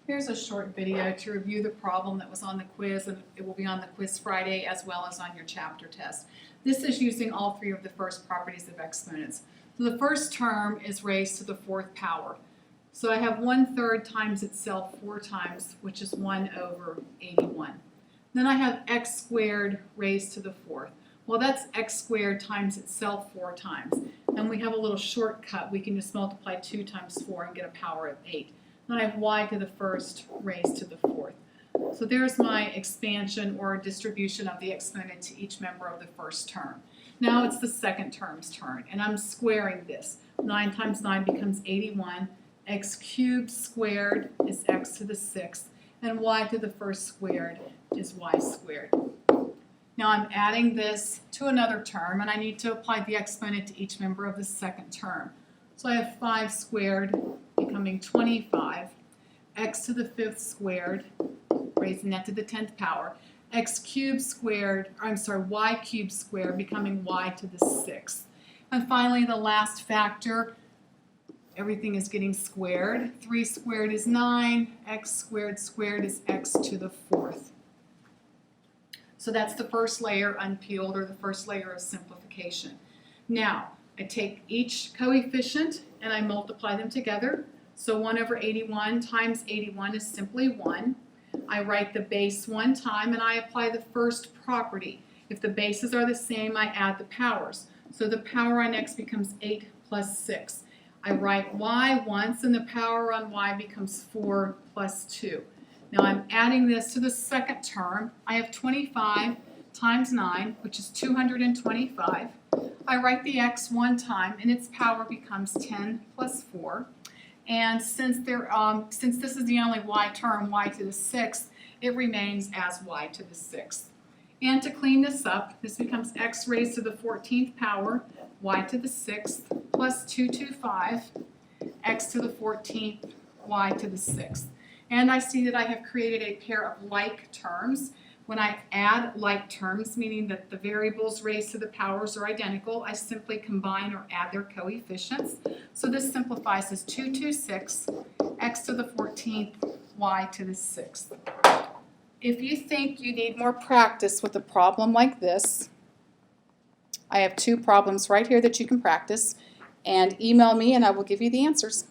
Here's a short video to review the problem that was on the quiz, and it will be on the quiz Friday as well as on your chapter test. This is using all three of the first properties of exponents. So the first term is raised to the fourth power. So I have 1/3 times itself 4 times, which is 1 over 81. Then I have x squared raised to the fourth. Well, that's x squared times itself 4 times. And we have a little shortcut. We can just multiply 2 times 4 and get a power of 8. Then I have y to the first raised to the fourth. So there's my expansion or distribution of the exponent to each member of the first term. Now it's the second term's turn, and I'm squaring this. 9 times 9 becomes 81. X cubed squared is x to the sixth, and y to the first squared is y squared. Now I'm adding this to another term, and I need to apply the exponent to each member of the second term. So I have 5 squared becoming 25, x to the fifth squared, raising that to the 10th power, x cubed squared, y cubed squared becoming y to the sixth. And finally, the last factor, everything is getting squared. 3 squared is 9, x squared squared is x to the fourth. So that's the first layer unpeeled, or the first layer of simplification. Now, I take each coefficient and I multiply them together. So 1 over 81 times 81 is simply 1. I write the base one time and I apply the first property. If the bases are the same, I add the powers. So the power on x becomes 8 plus 6. I write y once and the power on y becomes 4 plus 2. Now I'm adding this to the second term. I have 25 times 9, which is 225. I write the x one time and its power becomes 10 plus 4. And since this is the only y term, y to the sixth, it remains as y to the sixth. And to clean this up, this becomes x raised to the 14th power, y to the sixth, plus 225, x to the 14th, y to the sixth. And I see that I have created a pair of like terms. When I add like terms, meaning that the variables raised to the powers are identical, I simply combine or add their coefficients. So this simplifies as 226, x to the 14th, y to the sixth. If you think you need more practice with a problem like this, I have 2 problems right here that you can practice, and email me and I will give you the answers.